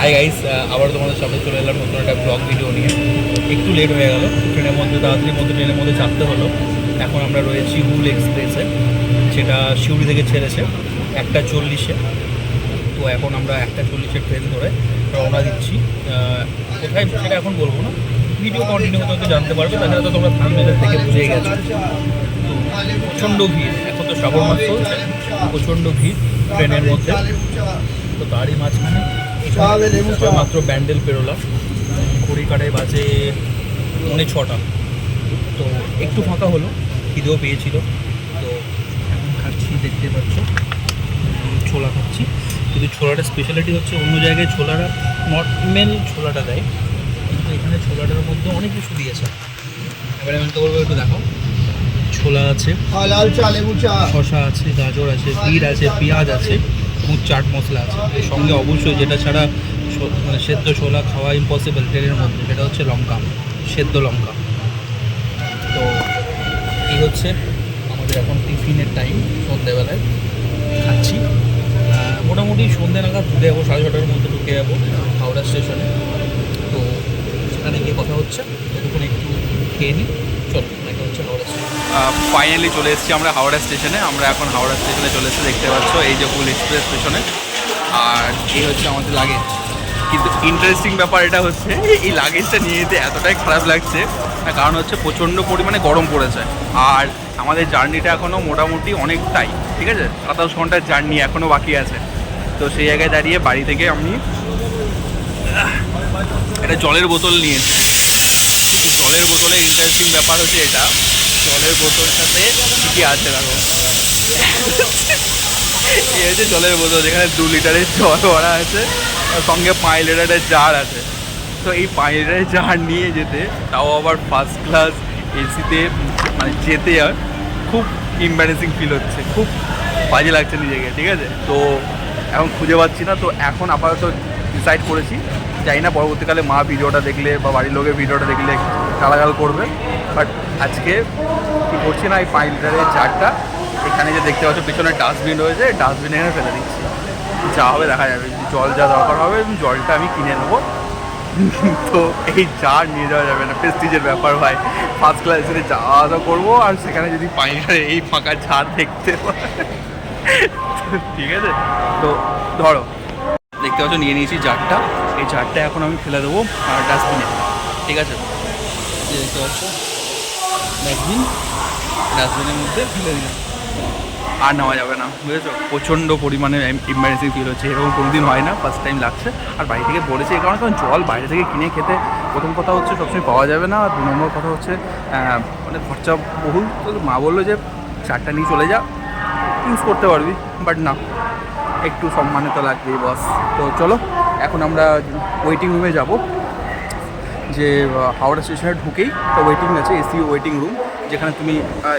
Hi guys, আবার তোমাদের সামনে চলে এলাম নতুন একটা ব্লগ ভিডিও নিয়ে। একটু লেট হয়ে গেল, ট্রেনের মধ্যে তাড়াতাড়ির মধ্যে ট্রেনের মধ্যে চাপতে হলো। এখন আমরা রয়েছি হুল এক্সপ্রেসে, সেটা সিউড়ি থেকে ছেড়েছে 1:40-এ। তো এখন আমরা 1:40-এর ট্রেন ধরে রওনা দিচ্ছি। কোথায় সেটা এখন বলবো না, ভিডিও কন্টিনিউ হতে হতে জানতে পারবে। তাছাড়া তো তোমরা থাম্বনেল থেকে বুঝেই গেছো। তো প্রচণ্ড ভিড়, এখন তো শ্রাবণ মাস চলছে, প্রচণ্ড ভিড় ট্রেনের মধ্যে। তো তারই মাঝখানে মাত্র ব্যান্ডেল পেরোলাম, ঘড়ি কাটায় বাজে 6:45। তো একটু ফাঁকা হলো, খিদেও পেয়েছিল। তো এখন খাচ্ছি, দেখতে পাচ্ছ ছোলা খাচ্ছি। কিন্তু ছোলাটার স্পেশালিটি হচ্ছে অন্য জায়গায় ছোলাটা নর্মাল ছোলাটা দেয়, কিন্তু এখানে ছোলাটার মধ্যে অনেক কিছু দিয়েছে। এবারে আমি তো বলবো একটু দেখো, ছোলা আছে, শশা আছে, গাজর আছে, বিট আছে, পেঁয়াজ আছে এবং চাট মশলা আছে। এর সঙ্গে অবশ্যই যেটা ছাড়া মানে সেদ্ধ ছোলা খাওয়া ইম্পসিবল ট্রেনের মধ্যে, সেটা হচ্ছে লঙ্কা, সেদ্ধ লঙ্কা। তো এই হচ্ছে আমাদের এখন টিফিনের টাইম, সন্ধ্যেবেলায় খাচ্ছি। মোটামুটি সন্ধ্যে নাগাদ ঢুকে যাবো, 6:30টার মধ্যে ঢুকে যাবো হাওড়া স্টেশনে। তো সেখানে গিয়ে কথা হচ্ছে, ততক্ষণ একটু খেয়ে নিই। চল, এটা হচ্ছে হাওড়া স্টেশন। ফাইনালি চলে এসেছি আমরা হাওড়া স্টেশনে। আমরা এখন হাওড়া স্টেশনে চলে এসেছি, দেখতে পাচ্ছ এই যে হুল এক্সপ্রেস স্টেশনে। আর এই হচ্ছে আমাদের লাগেজ। কিন্তু ইন্টারেস্টিং ব্যাপার এটা হচ্ছে, এই লাগেজটা নিয়ে যেতে এতটাই খারাপ লাগছে, কারণ হচ্ছে প্রচণ্ড পরিমাণে গরম পড়েছে। আর আমাদের জার্নিটা এখনও মোটামুটি অনেকটাই, ঠিক আছে, 27 ঘন্টার জার্নি এখনও বাকি আছে। তো সেই জায়গায় দাঁড়িয়ে বাড়ি থেকে আমি একটা জলের বোতল নিয়েছি। জলের বোতলের ইন্টারেস্টিং ব্যাপার হচ্ছে এটা, জলের বোতলটাতে কী আছে দেখো। এই হচ্ছে জলের বোতল, যেখানে 2 লিটারের জল ভরা আছে, আর সঙ্গে 5 লিটারের জার আছে। তো এই 5 লিটারের জার নিয়ে যেতে, তাও আবার ফার্স্ট ক্লাস এসিতে, মানে যেতে আর খুব ইম্বারেসিং ফিল হচ্ছে, খুব বাজে লাগছে নিজেকে, ঠিক আছে। তো এখন খুঁজে পাচ্ছি না। তো এখন আপাতত ডিসাইড করেছি, জানি না পরবর্তীকালে মা ভিডিওটা দেখলে বা বাড়ির লোকের ভিডিওটা দেখলে গালাগাল করবে, বাট আজকে কী করছি না, এই 5 লিটারের জারটা এখানে যে দেখতে পাচ্ছ পিছনে ডাস্টবিন রয়েছে, ডাস্টবিনে এখানে ফেলে দিচ্ছি। যা হবে দেখা যাবে, জল যা দরকার হবে জলটা আমি কিনে নেবো। তো এই জার নিয়ে যাওয়া যাবে না, প্রেস্টিজের ব্যাপার ভাই। ফার্স্ট ক্লাসে যাওয়া আসা করবো, আর সেখানে যদি 5 লিটারে এই ফাঁকা জার দেখতে পাই, ঠিক আছে। তো ধরো, দেখতে পাচ্ছ নিয়ে নিয়েছি জারটা। এই জারটা এখন আমি ফেলে দেবো আর ডাস্টবিনে, ঠিক আছে। দেখতে পাচ্ছ ডাস্টবিনের মধ্যে ফেলে দিলাম, আর নেওয়া যাবে না, বুঝেছো। প্রচণ্ড পরিমাণে ইম্বারেসিং ফিল হচ্ছে, এরকম কোনোদিন হয় না, ফার্স্ট টাইম লাগছে। আর বাড়ি থেকে বলেছে এই কারণে, কারণ জল বাইরে থেকে কিনে খেতে প্রথম কথা হচ্ছে সবসময় পাওয়া যাবে না, আর 2 নম্বর কথা হচ্ছে মানে খরচা বহুল। তো মা বললো যে চারটা নিয়ে চলে যা, ইউজ করতে পারবি, বাট না, একটু সম্মানে তো লাগবেই বস। তো চলো এখন আমরা ওয়েটিং রুমে যাব, যে হাওড়া স্টেশনে ঢুকেই একটা ওয়েটিং আছে, এসি ওয়েটিং রুম, যেখানে তুমি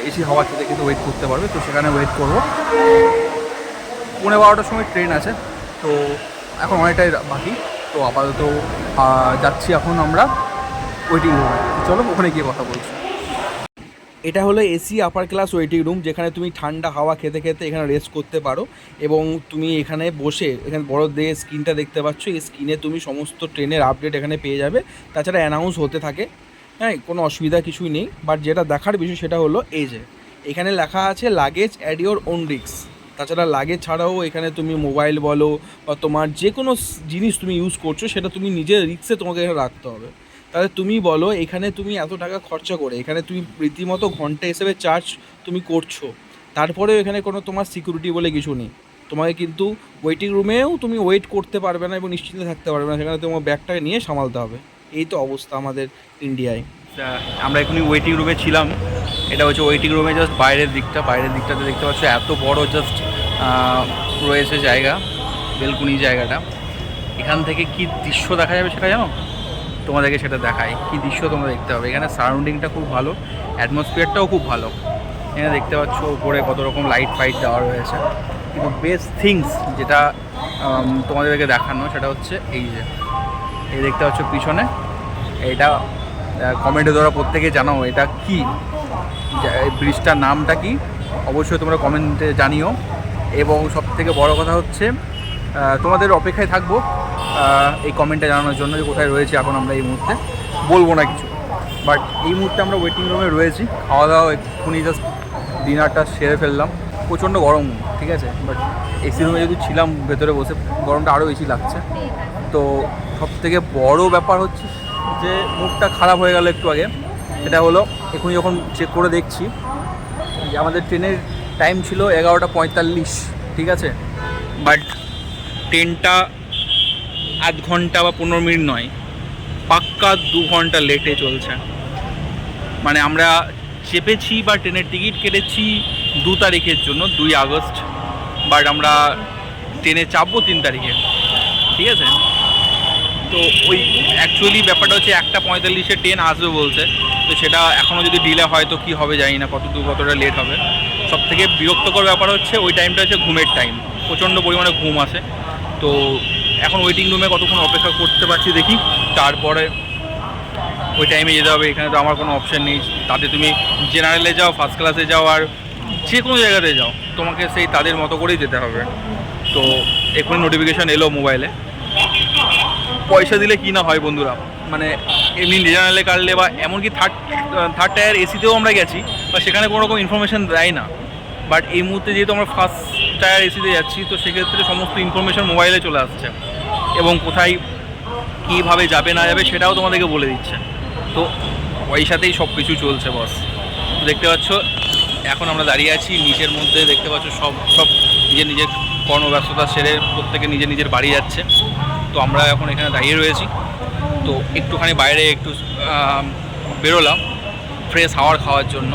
এসি হাওয়া খেতে খেতে ওয়েট করতে পারবে। তো সেখানে ওয়েট করবো, 12:15টার সময় ট্রেন আছে। তো এখন অনেকটাই বাকি। তো আপাতত যাচ্ছি এখন আমরা ওয়েটিং রুমে। চলো ওখানে গিয়ে কথা বলছি। এটা হলো AC upper class waiting room, যেখানে তুমি ঠান্ডা হাওয়া খেতে খেতে এখানে রেস্ট করতে পারো। এবং তুমি এখানে বসে, এখানে বড় দিয়ে স্ক্রিনটা দেখতে পাচ্ছ, এই স্ক্রিনে তুমি সমস্ত ট্রেনের আপডেট এখানে পেয়ে যাবে। তাছাড়া অ্যানাউন্স হতে থাকে, হ্যাঁ, কোনো অসুবিধা কিছুই নেই। বাট যেটা দেখার বিষয় সেটা হলো এই যে এখানে লেখা আছে luggage at your own risk. তাছাড়া লাগেজ ছাড়াও এখানে তুমি মোবাইল বলো বা তোমার যে কোনো জিনিস তুমি ইউজ করছো, সেটা তুমি নিজের রিস্কে তোমাকে এখানে রাখতে হবে। তাহলে তুমি বলো, এখানে তুমি এত টাকা খরচা করে এখানে তুমি রীতিমতো ঘন্টা হিসেবে চার্জ তুমি করছো, তারপরেও এখানে কোনো তোমার সিকিউরিটি বলে কিছু নেই। তোমাকে কিন্তু ওয়েটিং রুমেও তুমি ওয়েট করতে পারবে না এবং নিশ্চিন্তে থাকতে পারবে না, সেখানে তোমার ব্যাগটাকে নিয়ে সামালতে হবে। এই তো অবস্থা আমাদের ইন্ডিয়ায়। আমরা এখনই ওয়েটিং রুমে ছিলাম। এটা হচ্ছে ওয়েটিং রুমে জাস্ট বাইরের দিকটাতে দেখতে পাচ্ছ এত বড় জাস্ট রয়েছে জায়গা, বেলকুনি জায়গাটা। এখান থেকে কি দৃশ্য দেখা যাবে সেটা জানো, তোমাদেরকে সেটা দেখাই। কি দৃশ্য তোমরা দেখতে হবে, এখানে সারাউন্ডিংটা খুব ভালো, অ্যাটমসফিয়ারটাও খুব ভালো। এখানে দেখতে পাচ্ছ উপরে কত রকম লাইট ফাইট দেওয়া রয়েছে। কিন্তু বেস্ট থিংস যেটা তোমাদেরকে দেখানো, সেটা হচ্ছে এই যে এই দেখতে পাচ্ছ পিছনে, এইটা কমেন্টে দ্বারা প্রত্যেকে জানাও এটা কি, ব্রিজটার নামটা কি, অবশ্যই তোমরা কমেন্টে জানিও। এবং সবথেকে বড় কথা হচ্ছে তোমাদের অপেক্ষায় থাকবো এই কমেন্টটা জানানোর জন্য যে কোথায় রয়েছে এখন আমরা এই মুহূর্তে, বলবো না কিছু। বাট এই মুহূর্তে আমরা ওয়েটিং রুমে রয়েছি, খাওয়া দাওয়া এক্ষুনি জাস্ট ডিনারটা সেরে ফেললাম। প্রচণ্ড গরম, ঠিক আছে, বাট এসি রুমে যদি ছিলাম ভেতরে বসে গরমটা আরও বেশি লাগছে। তো সবথেকে বড় ব্যাপার হচ্ছে যে মুডটা খারাপ হয়ে গেল একটু আগে, সেটা হলো এখনই যখন চেক করে দেখছি যে আমাদের ট্রেনের টাইম ছিল 11:45, ঠিক আছে, বাট ট্রেনটা আধ ঘন্টা বা 15 মিনিট নয়, পাক্কা 2 ঘন্টা লেটে চলছে। মানে আমরা চেপেছি বা ট্রেনের টিকিট কেটেছি 2 তারিখের জন্য, 2 আগস্ট, বাট আমরা ট্রেনে চাপবো 3 তারিখে, ঠিক আছে। তো ওই অ্যাকচুয়ালি ব্যাপারটা হচ্ছে 1:45-এ ট্রেন আসবে বলছে, তো সেটা এখনও যদি ডিলে হয় তো কী হবে জানি না, কতটা লেট হবে। সবথেকে বিরক্তকর ব্যাপার হচ্ছে ওই টাইমটা হচ্ছে ঘুমের টাইম, প্রচণ্ড পরিমাণে ঘুম আসে। তো এখন ওয়েটিং রুমে কতক্ষণ অপেক্ষা করতে পারছি দেখি, তারপরে ওই টাইমে যেতে হবে। এখানে তো আমার কোনো অপশান নেই, তাতে তুমি জেনারেলে যাও, ফার্স্ট ক্লাসে যাও, আর যে কোনো জায়গাতে যাও, তোমাকে সেই তাদের মতো করেই যেতে হবে। তো এখনই নোটিফিকেশান এলো মোবাইলে, পয়সা দিলে কি না হয় বন্ধুরা, মানে এমনি জেনারেলে কাটলে বা এমনকি থার্ড টায়ার এসিতেও আমরা গেছি, বা সেখানে কোনো রকম ইনফরমেশান দেয় না। বাট এই মুহূর্তে যেহেতু আমরা ফার্স্ট টায়ার এসিতে যাচ্ছি, তো সেক্ষেত্রে সমস্ত ইনফরমেশান মোবাইলে চলে আসছে, এবং কোথায় কীভাবে যাবে না যাবে সেটাও তোমাদেরকে বলে দিচ্ছে। তো পয়সাতেই সব কিছু চলছে বস। দেখতে পাচ্ছ এখন আমরা দাঁড়িয়ে আছি নিচের মধ্যে, দেখতে পাচ্ছ সব নিজের কর্মব্যস্ততা সেরে প্রত্যেকে নিজের বাড়ি যাচ্ছে। তো আমরা এখন এখানে দাঁড়িয়ে রয়েছি। তো একটুখানি বাইরে একটু বেরোলাম ফ্রেশ হাওয়ার খাওয়ার জন্য।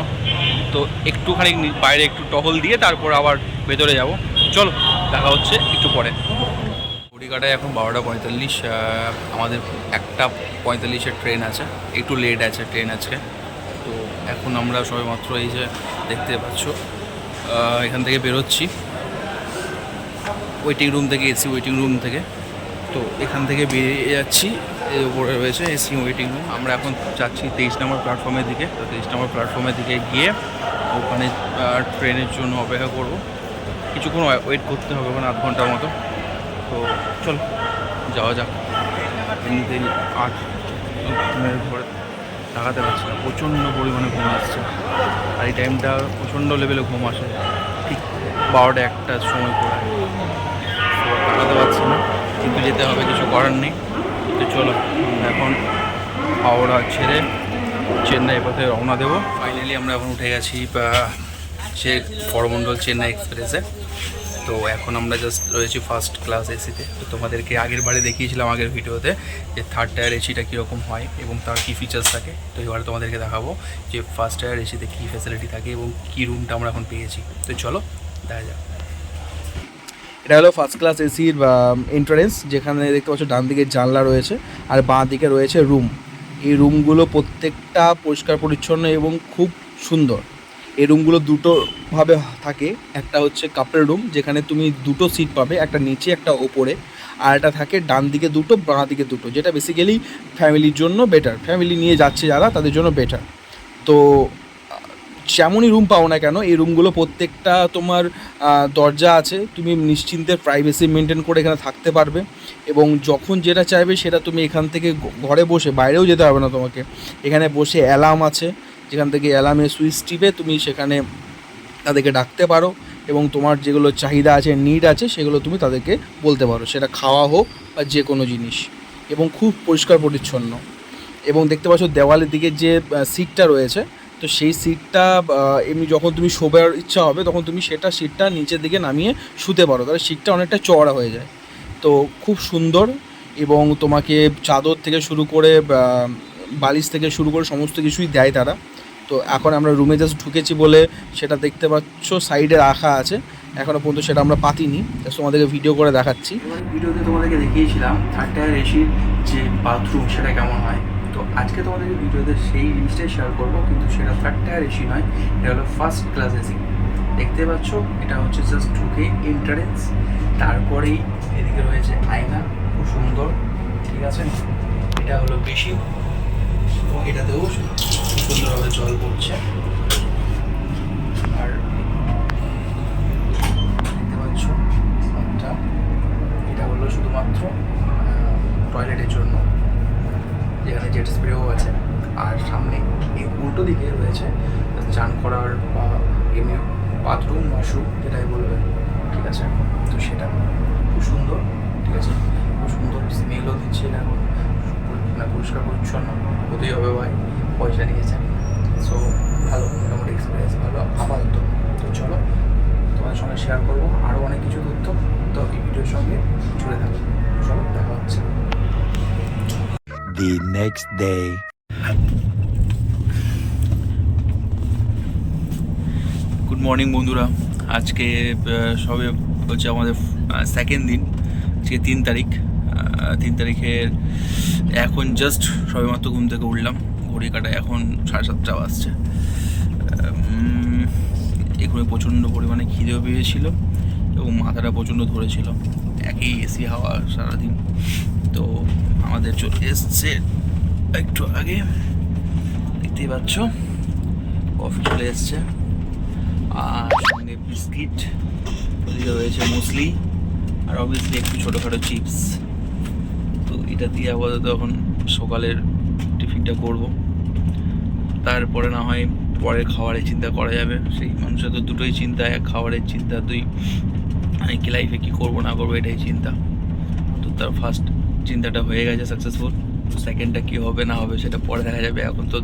তো একটুখানি বাইরে একটু টহল দিয়ে তারপর আবার ভেতরে যাব। চলো দেখা হচ্ছে একটু পরে। ঘড়িকাটায় এখন 12:45, আমাদের 1:45-এর ট্রেন আছে, একটু লেট আছে ট্রেন আজকে। তো এখন আমরা সবেমাত্র এই যে দেখতে পাচ্ছ এখান থেকে বেরোচ্ছি ওয়েটিং রুম থেকে, এসি ওয়েটিং রুম থেকে। তো এখান থেকে বেরিয়ে যাচ্ছি, এর উপরে রয়েছে এসি ওয়েটিং রুম। আমরা এখন যাচ্ছি 23 নম্বর প্ল্যাটফর্মের দিকে। তো 23 নম্বর প্ল্যাটফর্মের দিকে গিয়ে ওখানে ট্রেনের জন্য অপেক্ষা করব, কিছুক্ষণ ওয়েট করতে হবে, ওখানে 8 ঘন্টার মতো। তো চলো যাওয়া যাক। এমনিতেই 8 ঘুমের ঘরে তাকাতে পারছি না, প্রচণ্ড পরিমাণে ঘুম আসছে। আর এই টাইমটা প্রচণ্ড লেভেলে ঘুম আসে, ঠিক 12টা-1টার সময় করে তাকাতে পারছি না, কিন্তু যেতে হবে, কিছু করার নেই। তো চলো এখন হাওড়া ছেড়ে চেন্নাই পথে রওনা দেবো। ফাইনালি আমরা এখন উঠে গেছি সে করমণ্ডল চেন্নাই এক্সপ্রেসে। তো এখন আমরা জাস্ট রয়েছি ফার্স্ট ক্লাস এসিতে। তো তোমাদেরকে আগের বারে দেখিয়েছিলাম আগের ভিডিওতে যে থার্ড টায়ার এসিটা কীরকম হয় এবং তার কী ফিচার্স থাকে। তো এবারে তোমাদেরকে দেখাবো যে ফার্স্ট টায়ার এসিতে কী ফ্যাসিলিটি থাকে এবং কী রুমটা আমরা এখন পেয়েছি। তো চলো দেখা যাক। এটা হলো ফার্স্ট ক্লাস এসির এন্ট্রান্স, যেখানে দেখতে পাচ্ছ ডান দিকে জানলা রয়েছে আর বাঁ দিকে রয়েছে রুম। এই রুমগুলো প্রত্যেকটা পরিষ্কার পরিচ্ছন্ন এবং খুব সুন্দর। এই রুমগুলো দুটোভাবে থাকে, একটা হচ্ছে কাপড়ের রুম, যেখানে তুমি 2টো সিট পাবে, একটা নিচে একটা ওপরে, আর একটা থাকে ডান দিকে 2টো বাঁ দিকে 2টো, যেটা বেসিক্যালি ফ্যামিলির জন্য বেটার, ফ্যামিলি নিয়ে যাচ্ছে যারা তাদের জন্য বেটার। তো যেমনই রুম পাও না কেন, এই রুমগুলো প্রত্যেকটা তোমার দরজা আছে, তুমি নিশ্চিন্তে প্রাইভেসি মেনটেন করে এখানে থাকতে পারবে, এবং যখন যেটা চাইবে সেটা তুমি এখান থেকে ঘরে বসে, বাইরেও যেতে হবে না তোমাকে, এখানে বসে অ্যালার্ম আছে, যেখান থেকে অ্যালার্মের সুইচ টিপে তুমি সেখানে তাদেরকে ডাকতে পারো, এবং তোমার যেগুলো চাহিদা আছে, নিড আছে, সেগুলো তুমি তাদেরকে বলতে পারো, সেটা খাওয়া হোক বা যে কোনো জিনিস, এবং খুব পরিষ্কার পরিচ্ছন্ন। এবং দেখতে পাচ্ছ দেওয়ালের দিকে যে সিটটা রয়েছে, তো সেই সিটটা এমনি যখন তুমি শোবার ইচ্ছা হবে তখন তুমি সিটটা নিচের দিকে নামিয়ে শুতে পারো, তাহলে সিটটা অনেকটা চওড়া হয়ে যায়। তো খুব সুন্দর, এবং তোমাকে চাদর থেকে শুরু করে বালিশ থেকে শুরু করে সমস্ত কিছুই দেয় তারা। তো এখন আমরা রুমে জাস্ট ঢুকেছি বলে সেটা দেখতে পাচ্ছ সাইডে রাখা আছে, এখনও পর্যন্ত সেটা আমরা পাতিনি, তোমাদেরকে ভিডিও করে দেখাচ্ছি। ভিডিওতে তোমাদেরকে দেখিয়েছিলাম থার্ড টায়ার এসির যে বাথরুম সেটা কেমন হয়। তো আজকে তোমাদেরকে ভিডিওতে সেই জিনিসটাই শেয়ার করবো, কিন্তু সেটা থার্ড টায়ার এসি নয়, এটা হলো ফার্স্ট ক্লাস এসি। দেখতে পাচ্ছ এটা হচ্ছে জাস্ট ঢুকে এন্ট্রান্স, তারপরেই এদিকে রয়েছে আয়না, খুব সুন্দর, ঠিক আছে। এটা হলো বেশি, এবং এটাতেও খুব সুন্দরভাবে জল পড়ছে। আর দেখতে পাচ্ছ এটা হলো শুধুমাত্র টয়লেটের জন্য, যেখানে জেট স্প্রেও আছে। আর সামনে এই উল্টো দিকে রয়েছে চান করার বা এমনি বাথরুম ওয়াশরুম যেটাই বলবে, ঠিক আছে। তো সেটা খুব সুন্দর, ঠিক আছে, খুব সুন্দর স্মেলও দিচ্ছে না, এখন মানে পরিষ্কার পরিচ্ছন্ন হতেই হবে ভাই, পয়সা নিয়েছে। সো ভালো, মোটামুটি এক্সপিরিয়েন্স ভালো আপাতত। তো চলো তোমাদের সঙ্গে শেয়ার করবো আরও অনেক কিছু তথ্য, তো এই ভিডিওর সঙ্গে জুড়ে থাকবে। চলো দেখা হচ্ছে। The next day. Good morning বন্ধুরা, আজকে সবে হচ্ছে আমাদের সেকেন্ড দিন, আজকে 3 তারিখ। 3 তারিখের এখন জাস্ট সবেমাত্র ঘুম থেকে উঠলাম, ঘড়ি কাটায় এখন 7:30 বাজছে। এখানে প্রচণ্ড পরিমাণে খিদেও পেয়েছিল এবং মাথাটা প্রচণ্ড ধরেছিল, একই এসি হাওয়া সারাদিন। তো আমাদের চলে এসছে একটু আগে, দেখতেই পাচ্ছ কফি চলে এসছে, আর সঙ্গে বিস্কিট, ওদিকে রয়েছে মুসলি, আর অবভিয়াসলি একটু ছোটোখাটো চিপস। তো এটা দিয়ে আপাতত এখন সকালের টিফিনটা করব, তারপরে না হয় পরের খাবারের চিন্তা করা যাবে। সেই মানুষের তো দুটোই চিন্তা, এক খাবারের চিন্তা, দুই আমি কি লাইফে কী করবো না করবো এটাই চিন্তা। তো তার ফার্স্ট চিন্তাটা হয়ে গেছে সাকসেসফুল, সেকেন্ডটা কী হবে না হবে সেটা পরে দেখা যাবে। এখন তো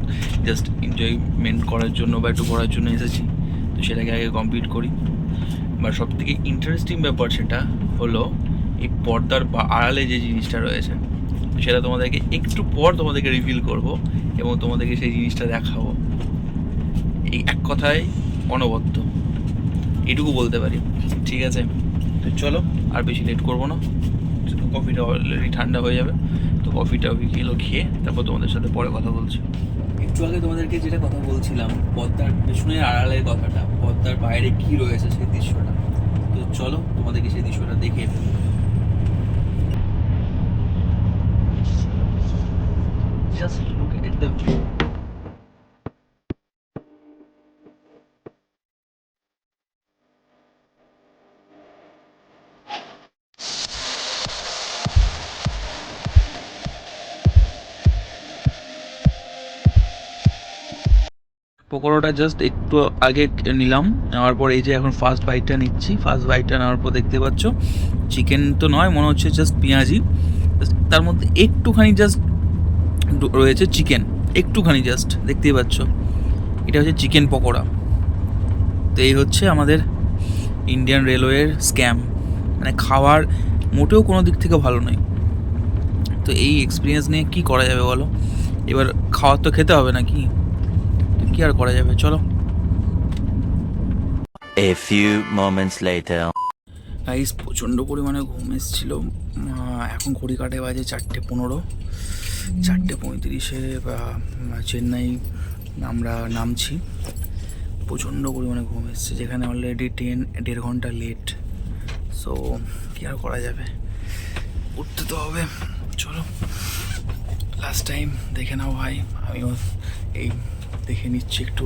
জাস্ট এনজয়মেন্ট করার জন্য বা একটু ঘোরার জন্য এসেছি, তো সেটাকে আগে কমপ্লিট করি। বা সব থেকে ইন্টারেস্টিং ব্যাপার সেটা হলো এই পর্দার বা আড়ালে যে জিনিসটা রয়েছে, সেটা তোমাদেরকে একটু পর তোমাদেরকে রিভিল করব এবং তোমাদেরকে সেই জিনিসটা দেখাবো। এই এক কথায় অনবদ্য, এটুকু বলতে পারি, ঠিক আছে। তো চলো আর বেশি লেট করবো না, কফিটা অলরেডি ঠান্ডা হয়ে যাবে। তো কফিটা খেয়ে তারপর তোমাদের সাথে পরে কথা বলছি। একটু আগে তোমাদেরকে যেটা কথা বলছিলাম, পর্দার পেছনের আড়ালের কথাটা, পর্দার বাইরে কি রয়েছে সেই দৃশ্যটা। তো চলো তোমাদেরকে সেই দৃশ্যটা দেখিয়ে ফেলবো। Just look at the view. পকোড়াটা জাস্ট একটু আগে নিলাম, নেওয়ার পর এই যে এখন ফার্স্ট বাইটটা নিচ্ছি। ফার্স্ট বাইটটা নেওয়ার পর দেখতে পাচ্ছ চিকেন তো নয়, মনে হচ্ছে জাস্ট পেঁয়াজি, তার মধ্যে একটুখানি জাস্ট রয়েছে চিকেন, একটুখানি জাস্ট দেখতেই পাচ্ছ। এটা হচ্ছে চিকেন পকোড়া। তো এই হচ্ছে আমাদের ইন্ডিয়ান রেলওয়ের স্ক্যাম, মানে খাওয়ার মোটেও কোনো দিক থেকে ভালো নয়। তো এই এক্সপিরিয়েন্স নিয়ে কী করা যাবে বলো, এবার খাওয়ার তো খেতে হবে নাকি, কি আর করা যাবে, চলো। A few moments later. Guys প্রচণ্ড পরিমাণে ঘুম এসেছিল। এখন ঘড়ি কাটে বাজে 4:15, 4:35-এ চেন্নাই আমরা নামছি। প্রচণ্ড পরিমাণে ঘুম এসছে, যেখানে অলরেডি 1.5 ঘন্টা লেট। সো কী আর করা যাবে, উঠতে তো হবে। চলো লাস্ট টাইম দেখে নাও ভাই, আমিও এই দেখে নিচ্ছি একটু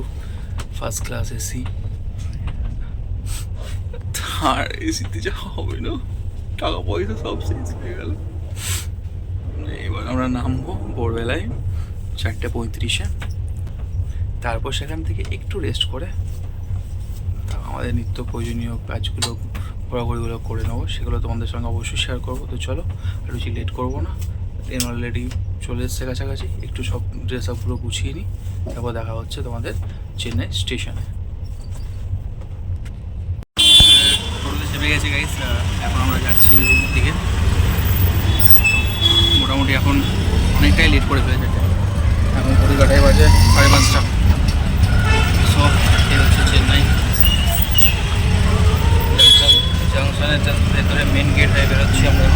ফার্স্ট ক্লাস এসি। আর এসিতে যাওয়া হবে না, টাকা পয়সা সব শেষ হয়ে গেল। এবার আমরা নামবো ভোরবেলায় 4:35-এ, তারপর সেখান থেকে একটু রেস্ট করে আমাদের নিত্য প্রয়োজনীয় কাজগুলো, ঘোরাঘুরিগুলো করে নেবো, সেগুলো তোমাদের সঙ্গে অবশ্যই শেয়ার করবো। তো চলো আর বেশি লেট করবো না, ট্রেন অলরেডি চলে এসছে কাছাকাছি, একটু সব ড্রেস আপগুলো গুছিয়ে নিই, তারপর দেখা হচ্ছে তোমাদের চেন্নাই স্টেশনে। চেপে গেছে গাইস, এখন আমরা যাচ্ছি রুমের দিকে। মোটামুটি এখন অনেকটাই লেট করে ফেলেছে, এখন ঘড়ি কাটাই বাজে 5:30। সো এই হচ্ছে চেন্নাই জাংশনের ভেতরে মেন গেট হয়ে বেরোচ্ছি আমরা।